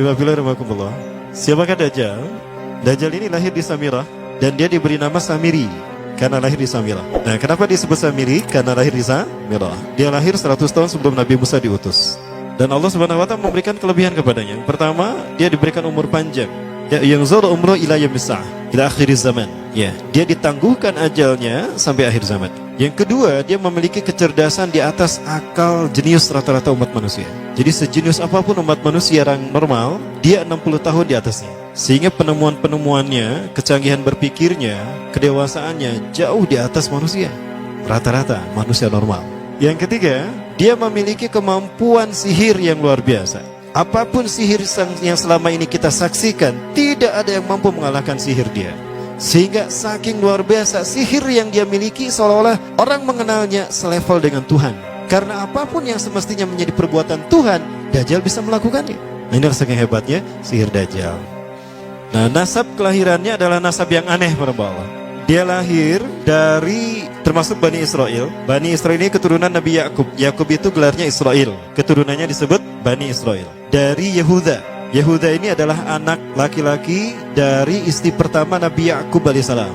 Ibadillah. Siapakah Dajjal? Dajjal ini lahir di Samirah dan dia diberi nama Samiri karena lahir di Samirah. Nah, kenapa disebut Samiri? Karena lahir di Samirah. Dia lahir 100 tahun sebelum Nabi Musa diutus. Dan Allah Subhanahu wa taala memberikan kelebihan kepadanya. Yang pertama, dia diberikan umur panjang. Ya, yang zara umru ila yaumissa'ah, ila akhir zaman. Ya, dia ditangguhkan ajalnya sampai akhir zaman. Yang kedua, dia memiliki kecerdasan di atas akal jenius rata-rata umat manusia. Jadi sejenius apapun umat manusia yang normal, dia 60 tahun di atasnya. Sehingga penemuan-penemuannya, kecanggihan berpikirnya, kedewasaannya jauh di atas manusia. Rata-rata manusia normal. Yang ketiga, dia memiliki kemampuan sihir yang luar biasa. Apapun sihir yang selama ini kita saksikan, tidak ada yang mampu mengalahkan sihir dia. Sehingga saking luar biasa sihir yang dia miliki, seolah-olah orang mengenalnya selevel dengan Tuhan. Karena apapun yang semestinya menjadi perbuatan Tuhan, Dajjal bisa melakukannya. Nah, ini saking hebatnya sihir Dajjal. Nah, nasab kelahirannya adalah nasab yang aneh para Allah. Dia lahir dari termasuk Bani Israel. Bani Israel ini keturunan Nabi Yakub. Yakub itu gelarnya Israel. Keturunannya disebut Bani Israel. Dari Yehuda. Yehuda ini adalah anak laki-laki dari istri pertama Nabi Yakub alaihissalam.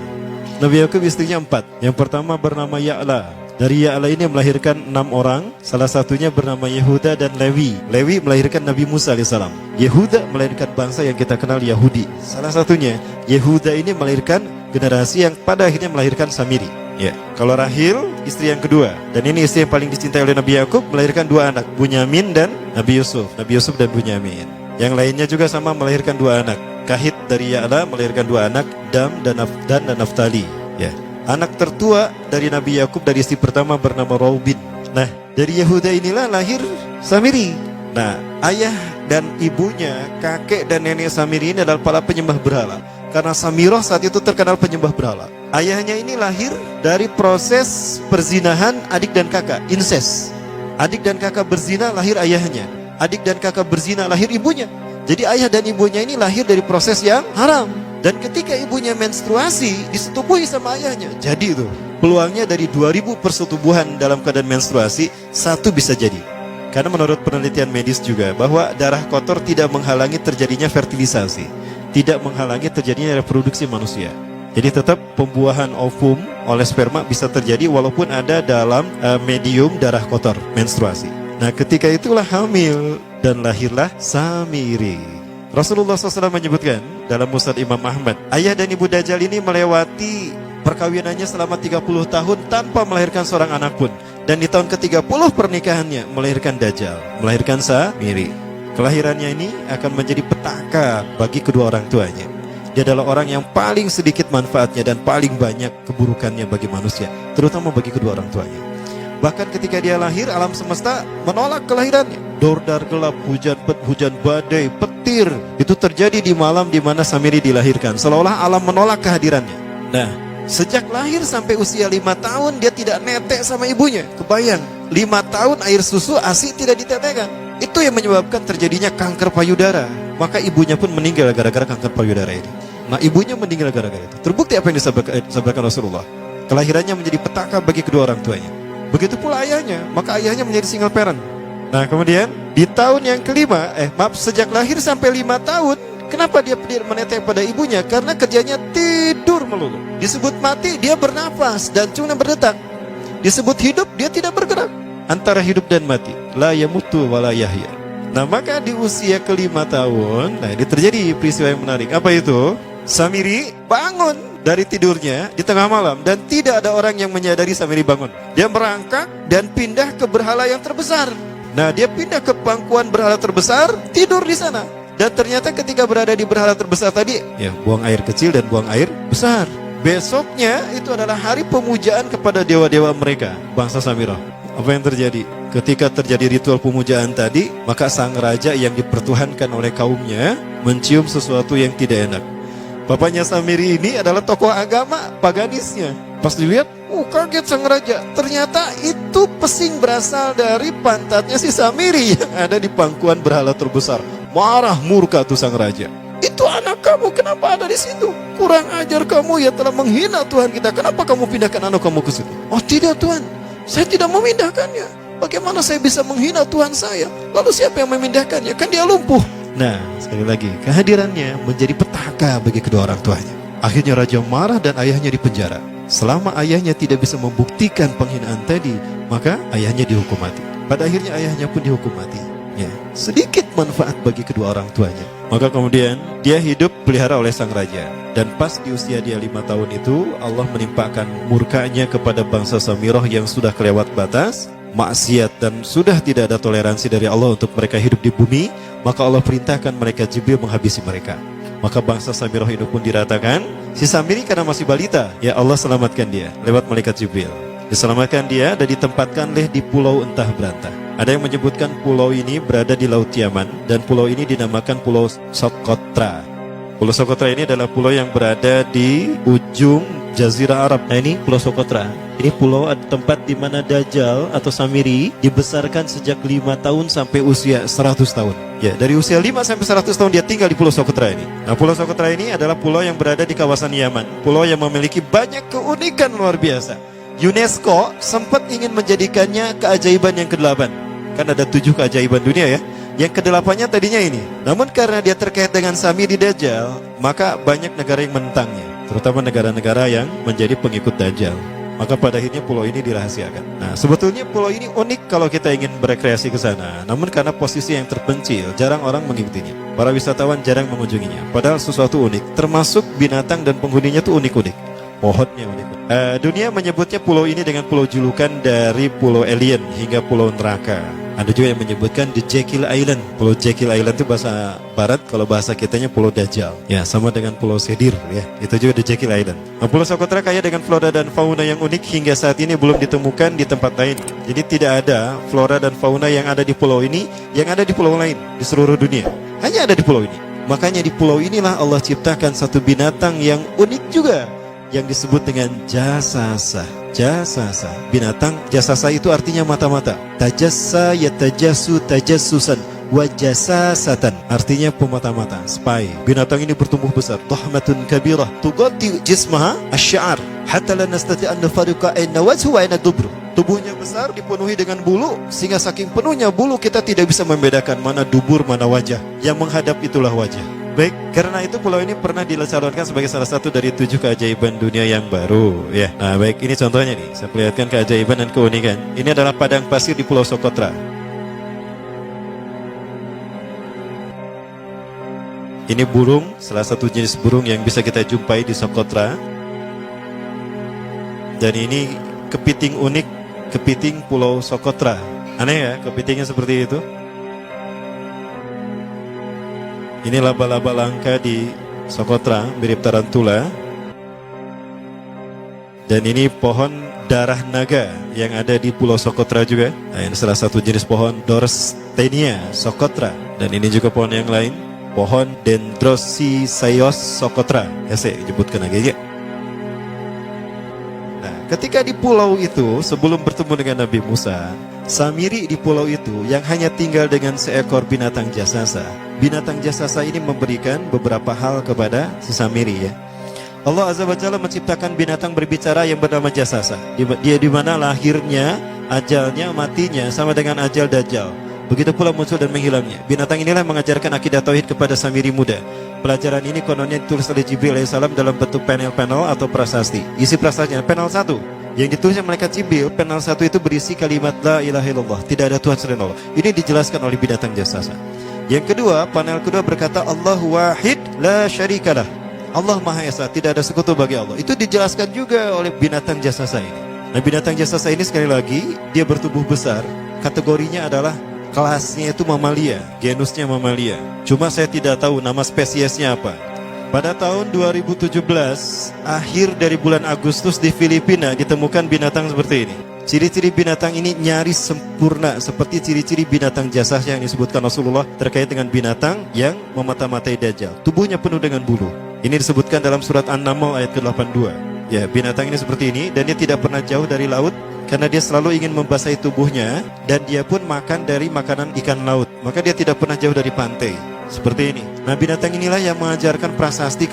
Nabi Yakub istrinya 4. Yang pertama bernama Ya'la. Dari Ya'la ini melahirkan 6 orang. Salah satunya bernama Yehuda dan Lewi. Lewi melahirkan Nabi Musa alaihissalam. Yehuda melahirkan bangsa yang kita kenal Yahudi. Salah satunya Yehuda ini melahirkan generasi yang pada akhirnya melahirkan Samiri. Ya, kalau Rahil istri yang kedua, dan ini istri yang paling dicintai oleh Nabi Yakub, melahirkan 2 anak, Bunyamin dan Nabi Yusuf. Nabi Yusuf dan Bunyamin. Yang lainnya juga sama melahirkan 2 anak. Kahit dari Ya'la melahirkan 2 anak, Dam dan Naftali. Ya. Anak tertua dari Nabi Yakub dari istri pertama bernama Raubin. Nah, dari Yehuda inilah lahir Samiri. Nah, ayah dan ibunya, kakek dan nenek Samiri ini adalah para penyembah berhala. Karena Samirah saat itu terkenal penyembah berhala. Ayahnya ini lahir dari proses perzinahan adik dan kakak, incest. Adik dan kakak berzina, lahir ayahnya. Adik dan kakak berzina, lahir ibunya. Jadi ayah dan ibunya ini lahir dari proses yang haram. Dan ketika ibunya menstruasi, disetubuhi sama ayahnya. Jadi itu peluangnya dari 2000 persetubuhan dalam keadaan menstruasi, 1 bisa jadi. Karena menurut penelitian medis juga bahwa darah kotor tidak menghalangi terjadinya fertilisasi, tidak menghalangi terjadinya reproduksi manusia. Jadi tetap pembuahan ovum oleh sperma bisa terjadi walaupun ada dalam medium darah kotor, menstruasi. Nah, ketika itulah hamil dan lahirlah Samiri. Rasulullah SAW menyebutkan dalam Musnad Imam Ahmad, ayah dan ibu Dajjal ini melewati perkawinannya selama 30 tahun tanpa melahirkan seorang anak pun. Dan di tahun ke-30 pernikahannya melahirkan Dajjal, melahirkan Samiri. Kelahirannya ini akan menjadi petaka bagi kedua orang tuanya. Dia adalah orang yang paling sedikit manfaatnya dan paling banyak keburukannya bagi manusia, terutama bagi kedua orang tuanya. Bahkan ketika dia lahir, alam semesta menolak kelahirannya. Dordar gelap, hujan badai, petir, itu terjadi di malam di mana Samiri dilahirkan. Seolah-olah alam menolak kehadirannya. Nah, sejak lahir sampai usia 5 tahun dia tidak netek sama ibunya. Kebayang, 5 tahun air susu ASI tidak ditetekkan. Itu yang menyebabkan terjadinya kanker payudara. Maka ibunya pun meninggal gara-gara kanker payudara ini. Nah, ibunya meninggal gara-gara itu. Terbukti apa yang disampaikan Rasulullah. Kelahirannya menjadi petaka bagi kedua orang tuanya. Begitu pula ayahnya, maka ayahnya menjadi single parent. Nah, kemudian di tahun yang kelima, sejak lahir sampai 5 tahun, kenapa dia menetek pada ibunya? Karena kerjanya tidur melulu. Disebut mati, dia bernafas dan cuma berdetak. Disebut hidup, dia tidak bergerak. Antara hidup dan mati, la yamutu wa la yahya. Nah, maka di usia ke-5 tahun, nah ini terjadi peristiwa yang menarik. Apa itu? Samiri bangun dari tidurnya di tengah malam dan tidak ada orang yang menyadari Samiri bangun. Dia merangkak dan pindah ke berhala yang terbesar. Nah, dia pindah ke pangkuan berhala terbesar, tidur di sana. Dan ternyata ketika berada di berhala terbesar tadi, ya buang air kecil dan buang air besar. Besoknya itu adalah hari pemujaan kepada dewa-dewa mereka, bangsa Samirah. Apa yang terjadi? Ketika terjadi ritual pemujaan tadi, maka sang raja yang dipertuhankan oleh kaumnya mencium sesuatu yang tidak enak. Bapaknya Samiri ini adalah tokoh agama paganisnya. Pas dilihat, kaget sang raja. Ternyata itu pesing berasal dari pantatnya si Samiri yang ada di pangkuan berhala terbesar. Marah murka tuh sang raja. Itu anak kamu, kenapa ada di situ? Kurang ajar kamu yang telah menghina Tuhan kita. Kenapa kamu pindahkan anak kamu ke situ? Oh tidak Tuhan, saya tidak memindahkannya. Bagaimana saya bisa menghina Tuhan saya? Lalu siapa yang memindahkannya? Kan dia lumpuh. Nah, sekali lagi, kehadirannya menjadi petaka bagi kedua orang tuanya. Akhirnya raja marah dan ayahnya dipenjara. Selama ayahnya tidak bisa membuktikan penghinaan tadi, maka ayahnya dihukum mati. Pada akhirnya ayahnya pun dihukum mati. Ya, sedikit manfaat bagi kedua orang tuanya. Maka kemudian dia hidup pelihara oleh sang raja. Dan pas di usia dia 5 tahun itu, Allah menimpakan murkanya kepada bangsa Samirah yang sudah kelewat batas, maksiat, dan sudah tidak ada toleransi dari Allah untuk mereka hidup di bumi. Maka Allah perintahkan mereka Jibril menghabisi mereka. Maka bangsa Samirah itu pun diratakan. Si Samiri karena masih balita, ya Allah selamatkan dia lewat malaikat Jibril. Diselamatkan dia dan ditempatkan di pulau entah berantah. Ada yang menyebutkan pulau ini berada di Laut Yaman, dan pulau ini dinamakan Pulau Socotra. Pulau Socotra ini adalah pulau yang berada di ujung Jazirah Arab. Nah, ini Pulau Socotra. Ini pulau tempat di mana Dajjal atau Samiri dibesarkan sejak 5 tahun sampai usia 100 tahun. Ya, dari usia 5 sampai 100 tahun dia tinggal di Pulau Socotra ini. Nah, Pulau Socotra ini adalah pulau yang berada di kawasan Yaman. Pulau yang memiliki banyak keunikan luar biasa. UNESCO sempat ingin menjadikannya keajaiban yang ke-8. Kan ada 7 keajaiban dunia ya. Yang ke-8-nya tadinya ini. Namun karena dia terkait dengan Samiri Dajjal, maka banyak negara yang menentangnya, terutama negara-negara yang menjadi pengikut Dajjal. Maka pada akhirnya pulau ini dirahasiakan. Nah, sebetulnya pulau ini unik kalau kita ingin berekreasi ke sana. Namun karena posisi yang terpencil, jarang orang mengikutinya. Para wisatawan jarang mengunjunginya. Padahal sesuatu unik, termasuk binatang dan penghuninya tuh unik-unik. Pohonnya unik. Dunia menyebutnya pulau ini dengan pulau julukan dari pulau alien hingga pulau neraka. Ada juga yang menyebutkan The Jekyll Island. Pulau Jekyll Island itu bahasa barat, kalau bahasa kitanya Pulau Dajjal. Ya, sama dengan Pulau Sedir ya. Itu juga The Jekyll Island. Nah, Pulau Socotra kaya dengan flora dan fauna yang unik hingga saat ini belum ditemukan di tempat lain. Jadi tidak ada flora dan fauna yang ada di pulau ini yang ada di pulau lain di seluruh dunia. Hanya ada di pulau ini. Makanya di pulau inilah Allah ciptakan satu binatang yang unik juga, yang disebut dengan jasasa. Jasasa, binatang jasasa itu artinya mata-mata. Tajassa yatajassu tajassusan wa jasasatan, artinya pemata-mata, spy. Binatang ini bertumbuh besar, dhahmatun kabirah tughatti jismaha asy-sya'ar hatta la nastati an nafariqa ayna wajhu wa ayna dubru. Tubuhnya besar, dipenuhi dengan bulu, sehingga saking penuhnya bulu kita tidak bisa membedakan mana dubur mana wajah. Yang menghadap itulah wajah. Baik, karena itu pulau ini pernah dicalonkan sebagai salah satu dari 7 keajaiban dunia yang baru ya. Nah, baik, ini contohnya nih. Saya perlihatkan keajaiban dan keunikan. Ini adalah padang pasir di Pulau Socotra. Ini burung, salah satu jenis burung yang bisa kita jumpai di Socotra. Dan ini kepiting unik, kepiting Pulau Socotra. Aneh ya, kepitingnya seperti itu. Ini laba-laba langka di Socotra, mirip tarantula. Dan ini pohon darah naga yang ada di Pulau Socotra juga. Nah, ini salah satu jenis pohon Dorstenia Socotra. Dan ini juga pohon yang lain, pohon Dendrosisaios Socotra. Ya, saya sebutkan lagi ya. Nah, ketika di pulau itu, sebelum bertemu dengan Nabi Musa, Samiri di pulau itu yang hanya tinggal dengan seekor binatang jasasa. Binatang jasasa ini memberikan beberapa hal kepada si Samiri ya. Allah Azza wa Jalla menciptakan binatang berbicara yang bernama jasasa. Dia di mana lahirnya, ajalnya, matinya sama dengan ajal Dajjal. Begitu pula muncul dan menghilangnya. Binatang inilah mengajarkan akidah tauhid kepada Samiri muda. Pelajaran ini kononnya ditulis oleh Jibril alaihissalam dalam bentuk panel-panel atau prasasti. Isi prasastinya panel 1 yang ditulis oleh malaikat Jibril, panel 1 itu berisi kalimat la ilaha illallah, tidak ada Tuhan selain Allah. Ini dijelaskan oleh binatang jasasa. Yang kedua, panel kedua berkata Allahu wahid la syarikalah. Allah Maha Esa, tidak ada sekutu bagi Allah. Itu dijelaskan juga oleh binatang jasasa ini. Nah, binatang jasasa ini sekali lagi dia bertubuh besar. Kategorinya adalah kelasnya itu mamalia, genusnya mamalia. Cuma saya tidak tahu nama spesiesnya apa. Pada tahun 2017, akhir dari bulan Agustus di Filipina ditemukan binatang seperti ini. Ciri-ciri binatang ini nyaris sempurna seperti ciri-ciri binatang jasasa yang disebutkan Rasulullah terkait dengan binatang yang memata-matai Dajjal. Tubuhnya penuh dengan bulu. Ini disebutkan dalam surat An-Naml ayat ke-82. Ya, binatang ini seperti ini dan dia tidak pernah jauh dari laut karena dia selalu ingin membasahi tubuhnya dan dia pun makan dari makanan ikan laut. Maka dia tidak pernah jauh dari pantai. Seperti ini. Nah, binatang inilah yang mengajarkan prasasti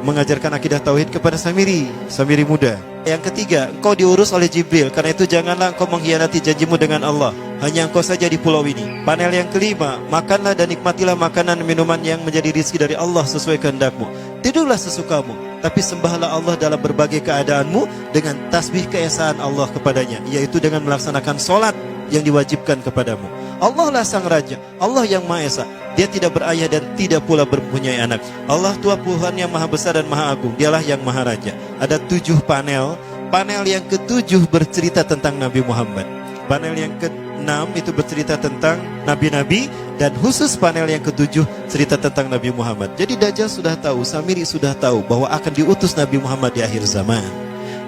mengajarkan akidah tauhid kepada Samiri muda. Yang ketiga, engkau diurus oleh Jibril. Karena itu janganlah engkau mengkhianati janjimu dengan Allah. Hanya engkau saja di pulau ini. Panel yang kelima, makanlah dan nikmatilah makanan minuman yang menjadi rizki dari Allah sesuai kehendakmu. Tidurlah sesukamu, tapi sembahlah Allah dalam berbagai keadaanmu dengan tasbih keesaan Allah kepadanya, yaitu dengan melaksanakan sholat yang diwajibkan kepadamu. Allah lah sang raja, Allah yang Maha Esa. Dia tidak berayah dan tidak pula mempunyai anak. Allah Tuhan Tuhan yang maha besar dan maha agung. Dialah yang maha raja. Ada 7 panel. Panel yang ke-7 bercerita tentang Nabi Muhammad. Panel yang ke-6 itu bercerita tentang nabi-nabi. Dan khusus panel yang ke-7 cerita tentang Nabi Muhammad. Jadi Dajjal sudah tahu, Samiri sudah tahu bahwa akan diutus Nabi Muhammad di akhir zaman.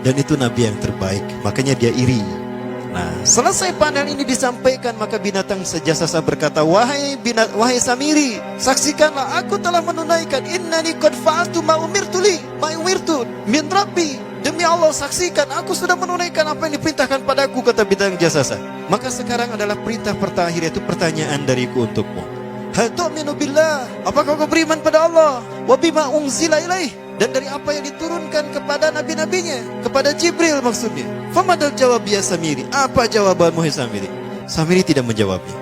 Dan itu Nabi yang terbaik. Makanya dia iri. Nah, selesai panel ini disampaikan, maka binatang sejasasa berkata, wahai Samiri, saksikanlah aku telah menunaikan innani qad fa'altu ma umirtu min rabbi. Demi Allah, saksikan aku sudah menunaikan apa yang diperintahkan padaku, kata binatang jasasa. Maka sekarang adalah perintah terakhir, yaitu pertanyaan dariku untukmu. Hal tu'minu billah, apakah kau beriman pada Allah? Wa bima unzila ilaih, dan dari apa yang diturunkan kepada nabi-nabinya, kepada Jibril maksudnya. Famadal jawab ya Samiri, apa jawabanmu hai Samiri? Samiri tidak menjawabnya.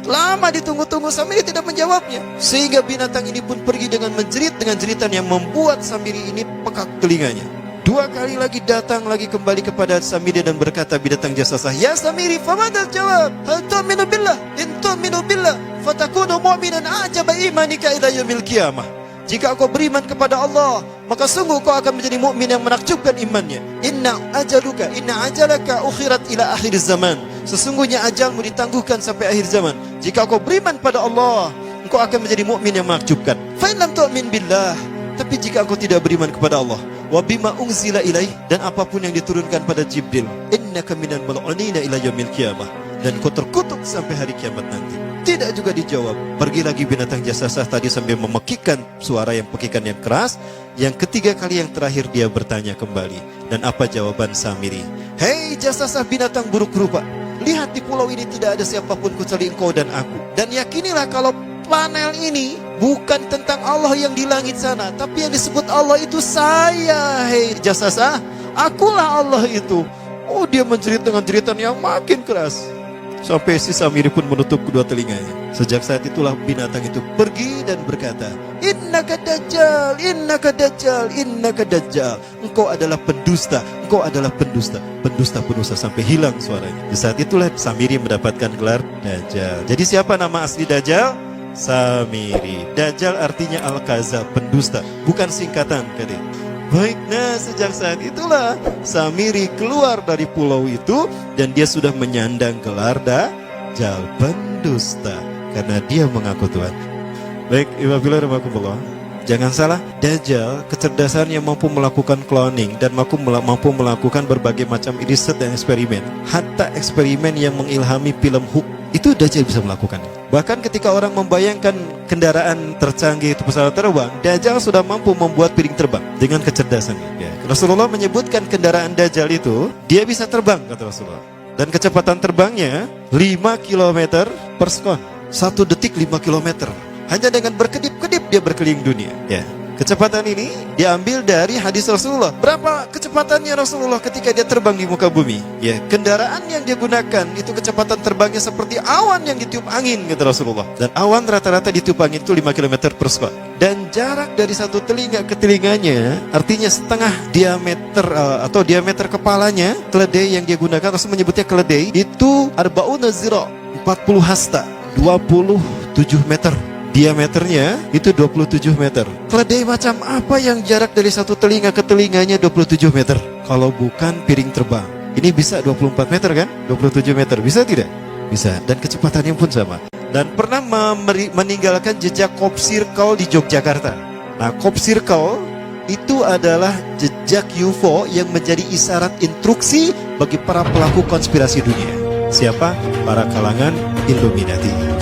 Lama ditunggu-tunggu, Samiri tidak menjawabnya. Sehingga binatang ini pun pergi dengan menjerit dengan jeritan yang membuat Samiri ini pekak telinganya. 2 kali lagi datang lagi kembali kepada Samiri dan berkata binatang jasasa, ya Samiri, famadal jawab? Hal tu'minu billah, in tu'minu billah fatakunu mu'minan a'jaba imanika ila yaumil qiyamah. Jika kau beriman kepada Allah, maka sungguh kau akan menjadi mukmin yang menakjubkan imannya. Inna ajalaka ukhirat ila akhir zaman. Sesungguhnya ajalmu ditangguhkan sampai akhir zaman. Jika kau beriman pada Allah, engkau akan menjadi mukmin yang menakjubkan. Fa in lam tu'min billah, tapi jika engkau tidak beriman kepada Allah, wa bima unzila ilaih, dan apapun yang diturunkan pada Jibril, innaka minal mal'unina ila yaumil qiyamah, dan kau terkutuk sampai hari kiamat nanti. Tidak juga dijawab. Pergi lagi binatang jasasa tadi sambil memekikkan suara yang pekikan yang keras. Yang ketiga kali yang terakhir dia bertanya kembali. Dan apa jawaban Samiri? Hei jasasa binatang buruk rupa, lihat di pulau ini tidak ada siapapun kecuali engkau dan aku. Dan yakinilah kalau panel ini bukan tentang Allah yang di langit sana, tapi yang disebut Allah itu saya. Hei jasasa, akulah Allah itu. Oh, dia menjerit dengan jeritan yang makin keras. Sampai si Samiri pun menutup kedua telinganya. Sejak saat itulah binatang itu pergi dan berkata, innaka dajjal, innaka dajjal, innaka dajjal. Engkau adalah pendusta, engkau adalah pendusta, pendusta sampai hilang suaranya. Di saat itulah Samiri mendapatkan gelar Dajjal. Jadi siapa nama asli Dajjal? Samiri. Dajjal artinya Al-Kazab, pendusta, bukan singkatan katanya. Baik, nah sejak saat itulah Samiri keluar dari pulau itu dan dia sudah menyandang gelar Dajjal, pendusta, karena dia mengaku Tuhan. Baik, Iwabillah rahmatullah. Jangan salah, Dajjal kecerdasan yang mampu melakukan cloning dan mampu melakukan berbagai macam riset dan eksperimen. Hatta eksperimen yang mengilhami film Hook itu Dajjal bisa melakukan. Bahkan ketika orang membayangkan kendaraan tercanggih itu pesawat terbang, Dajjal sudah mampu membuat piring terbang dengan kecerdasannya. Ya. Rasulullah menyebutkan kendaraan Dajjal itu dia bisa terbang, kata Rasulullah. Dan kecepatan terbangnya 5 km per sekon. 1 detik 5 km. Hanya dengan berkedip-kedip dia berkeliling dunia. Ya. Kecepatan ini diambil dari hadis Rasulullah. Berapa kecepatannya Rasulullah ketika dia terbang di muka bumi? Ya, kendaraan yang dia gunakan itu kecepatan terbangnya seperti awan yang ditiup angin, kata Rasulullah. Dan awan rata-rata ditiup angin itu 5 km per sekon. Dan jarak dari satu telinga ke telinganya, artinya setengah diameter atau diameter kepalanya, keledai yang dia gunakan, Rasul menyebutnya keledai, itu arba'una zira, 40 hasta, 27 meter. Diameternya itu 27 meter. Keledai macam apa yang jarak dari satu telinga ke telinganya 27 meter? Kalau bukan piring terbang. Ini bisa 24 meter kan? 27 meter, bisa tidak? Bisa, dan kecepatannya pun sama. Dan pernah meninggalkan jejak Cop Circle di Yogyakarta. Nah, Cop Circle itu adalah jejak UFO yang menjadi isyarat instruksi bagi para pelaku konspirasi dunia. Siapa? Para kalangan Illuminati.